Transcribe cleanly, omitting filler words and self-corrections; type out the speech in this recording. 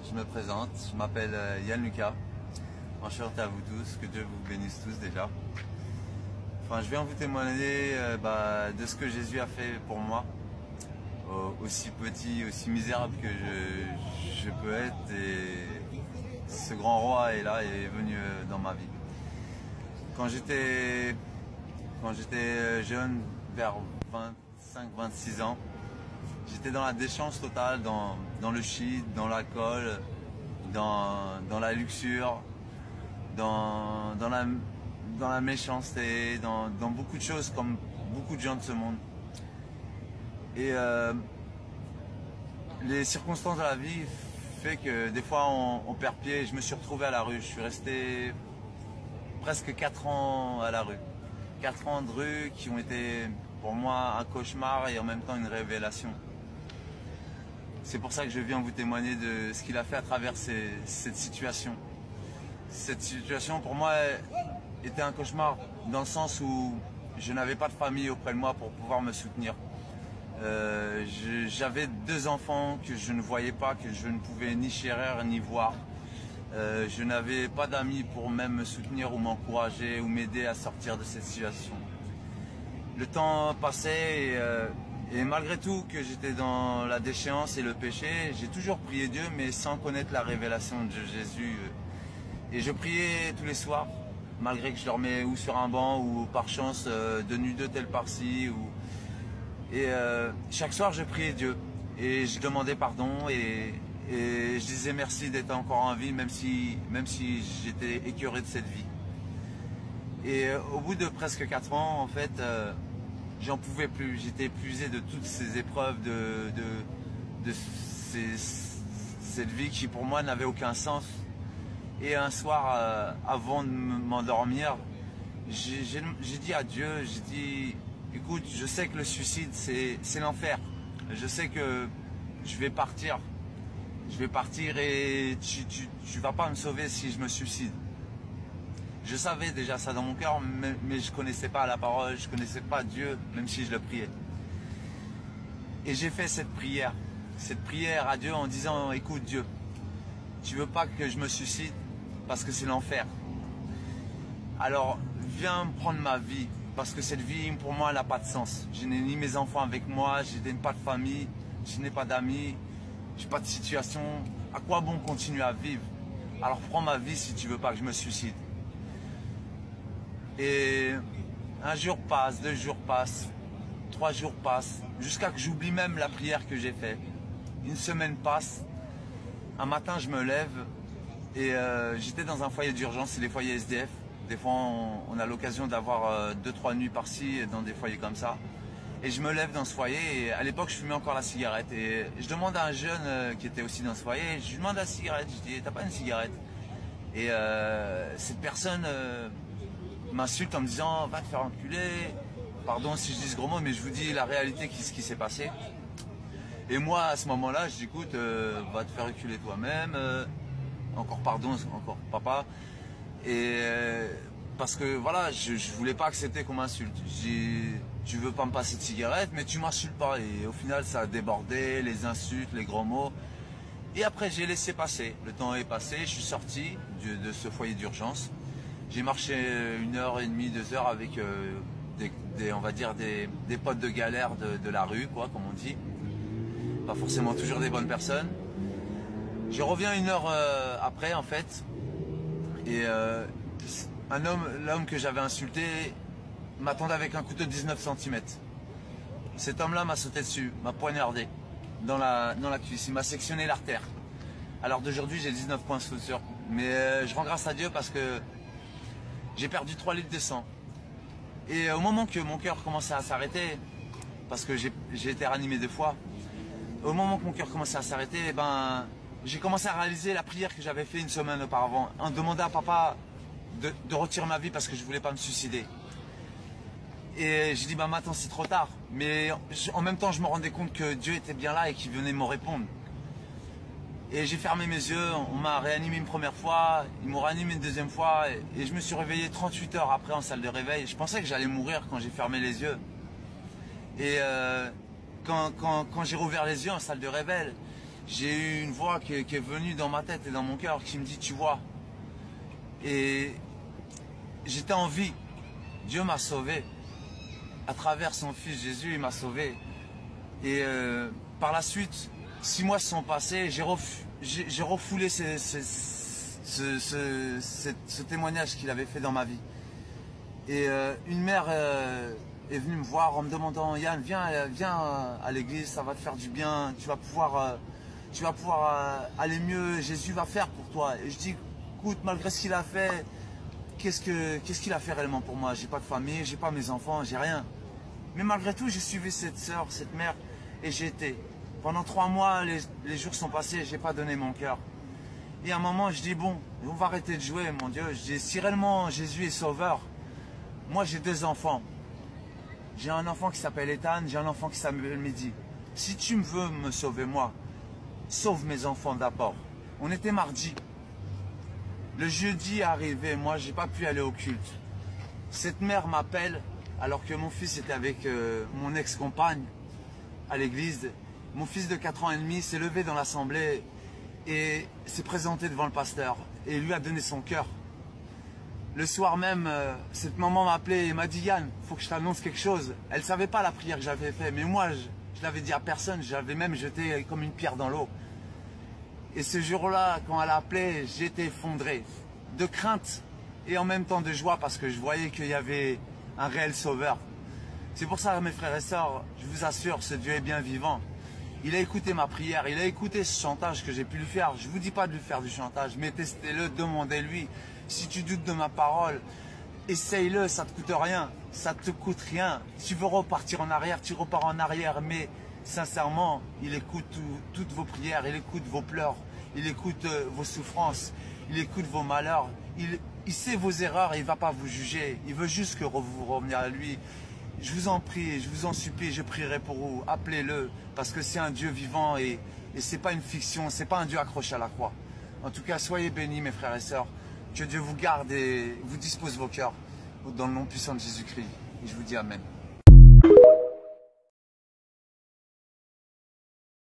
je me présente, je m'appelle Yann Lucas. Enchanté à vous tous, que Dieu vous bénisse tous déjà. Enfin, je viens vous témoigner de ce que Jésus a fait pour moi, aussi petit, aussi misérable que je peux être, et ce grand roi est là et est venu dans ma vie. Quand j'étais jeune, vers 25-26 ans, j'étais dans la déchéance totale, dans le shit, dans l'alcool, dans la luxure, dans la méchanceté, dans beaucoup de choses comme beaucoup de gens de ce monde. Et les circonstances de la vie fait que des fois on perd pied. Je me suis retrouvé à la rue, je suis resté presque 4 ans à la rue. 4 ans de rue qui ont été pour moi un cauchemar et en même temps une révélation. C'est pour ça que je viens vous témoigner de ce qu'il a fait à travers cette situation. Cette situation pour moi était un cauchemar dans le sens où je n'avais pas de famille auprès de moi pour pouvoir me soutenir. J'avais 2 enfants que je ne voyais pas, que je ne pouvais ni chérir ni voir. Je n'avais pas d'amis pour même me soutenir ou m'encourager ou m'aider à sortir de cette situation. Le temps passait et malgré tout que j'étais dans la déchéance et le péché, j'ai toujours prié Dieu mais sans connaître la révélation de Jésus. Et je priais tous les soirs, malgré que je dormais ou sur un banc ou par chance de nuit de tel par-ci. Et chaque soir je priais Dieu et je demandais pardon et je disais merci d'être encore en vie même si j'étais écœuré de cette vie. Et au bout de presque 4 ans en fait, j'en pouvais plus, j'étais épuisé de toutes ces épreuves, de cette vie qui pour moi n'avait aucun sens. Et un soir, avant de m'endormir, j'ai dit à Dieu, j'ai dit, écoute, je sais que le suicide c'est l'enfer. Je sais que je vais partir et tu vas pas me sauver si je me suicide. Je savais déjà ça dans mon cœur, mais je connaissais pas la parole, je connaissais pas Dieu, même si je le priais. Et j'ai fait cette prière à Dieu en disant, écoute Dieu, tu veux pas que je me suicide parce que c'est l'enfer. Alors viens prendre ma vie, parce que cette vie pour moi elle n'a pas de sens. Je n'ai ni mes enfants avec moi, je n'ai pas de famille, je n'ai pas d'amis, je n'ai pas de situation. À quoi bon continuer à vivre? Alors prends ma vie si tu veux pas que je me suicide. Et un jour passe, 2 jours passent, 3 jours passent, jusqu'à que j'oublie même la prière que j'ai faite. Une semaine passe, un matin je me lève et j'étais dans un foyer d'urgence, c'est les foyers SDF. Des fois on a l'occasion d'avoir 2-3 nuits par-ci dans des foyers comme ça. Et je me lève dans ce foyer et à l'époque je fumais encore la cigarette. Et je demande à un jeune qui était aussi dans ce foyer, je lui demande la cigarette, je dis t'as pas une cigarette? Et cette personne m'insulte en me disant va te faire enculer. Pardon si je dis ce gros mot mais je vous dis la réalité de ce qui s'est passé. Et moi à ce moment-là je dis écoute va te faire reculer toi-même. Encore pardon, encore papa. Et parce que voilà, je voulais pas accepter qu'on m'insulte. J'ai dit, tu veux pas me passer de cigarette, mais tu m'insultes pas. Et au final, ça a débordé, les insultes, les gros mots. Et après, j'ai laissé passer. Le temps est passé, je suis sorti de ce foyer d'urgence. J'ai marché 1h30, 2 heures avec on va dire des potes de galère de la rue, quoi, comme on dit. Pas forcément toujours des bonnes personnes. Je reviens 1 heure après, en fait. Et l'homme que j'avais insulté m'attendait avec un couteau de 19 cm. Cet homme-là m'a sauté dessus, m'a poignardé dans la cuisse, il m'a sectionné l'artère. Alors d'aujourd'hui j'ai 19 points de suture, mais je rends grâce à Dieu parce que j'ai perdu 3 litres de sang. Et au moment que mon cœur commençait à s'arrêter, parce que j'ai été réanimé 2 fois, au moment que mon cœur commençait à s'arrêter, j'ai commencé à réaliser la prière que j'avais fait 1 semaine auparavant, en demandant à papa de retirer ma vie parce que je voulais pas me suicider. Et j'ai dit maintenant c'est trop tard, mais en même temps je me rendais compte que Dieu était bien là et qu'il venait me répondre. Et j'ai fermé mes yeux, on m'a réanimé une première fois, ils m'ont réanimé une deuxième fois et je me suis réveillé 38 heures après en salle de réveil. Je pensais que j'allais mourir quand j'ai fermé les yeux. Et quand j'ai rouvert les yeux en salle de réveil, j'ai eu une voix qui est venue dans ma tête et dans mon cœur qui me dit, tu vois, et j'étais en vie. Dieu m'a sauvé. À travers son fils Jésus, il m'a sauvé. Et par la suite, 6 mois se sont passés, j'ai refoulé ce témoignage qu'il avait fait dans ma vie. Et une mère est venue me voir en me demandant, Yann, viens à l'église, ça va te faire du bien, tu vas pouvoir aller mieux, Jésus va faire pour toi. Et je dis, écoute, malgré ce qu'il a fait, qu'est-ce qu'il a fait réellement pour moi? J'ai pas de famille, j'ai pas mes enfants, j'ai rien. Mais malgré tout, j'ai suivi cette sœur, cette mère, et j'ai été. Pendant 3 mois, les jours sont passés, j'ai pas donné mon cœur. Et à un moment, je dis, bon, on va arrêter de jouer, mon Dieu. Je dis, si réellement Jésus est sauveur, moi j'ai 2 enfants. J'ai un enfant qui s'appelle Ethan, j'ai un enfant qui s'appelle Mehdi. Si tu veux me sauver, moi, sauve mes enfants d'abord. On était mardi. Le jeudi est arrivé, moi j'ai pas pu aller au culte. Cette mère m'appelle alors que mon fils était avec mon ex-compagne à l'église. Mon fils de 4 ans et demi s'est levé dans l'assemblée et s'est présenté devant le pasteur et lui a donné son cœur. Le soir même, cette maman m'a appelé et m'a dit, Yann, il faut que je t'annonce quelque chose. Elle ne savait pas la prière que j'avais faite, mais moi je l'avais dit à personne, j'avais même jeté comme une pierre dans l'eau. Et ce jour-là, quand elle a appelé, j'étais effondré de crainte et en même temps de joie parce que je voyais qu'il y avait un réel sauveur. C'est pour ça, mes frères et sœurs, je vous assure, ce Dieu est bien vivant. Il a écouté ma prière, il a écouté ce chantage que j'ai pu lui faire. Je ne vous dis pas de lui faire du chantage, mais testez-le, demandez-lui. Si tu doutes de ma parole, essaye-le, ça ne te coûte rien, ça ne te coûte rien. Si tu veux repartir en arrière, tu repars en arrière, mais sincèrement, il écoute toutes vos prières, il écoute vos pleurs, il écoute vos souffrances, il écoute vos malheurs, il sait vos erreurs et il ne va pas vous juger, il veut juste que vous reveniez à lui. Je vous en prie, je vous en supplie, je prierai pour vous, appelez-le, parce que c'est un Dieu vivant et ce n'est pas une fiction, ce n'est pas un Dieu accroché à la croix. En tout cas, soyez bénis mes frères et sœurs, que Dieu vous garde et vous dispose vos cœurs, dans le nom puissant de Jésus-Christ. Et je vous dis Amen.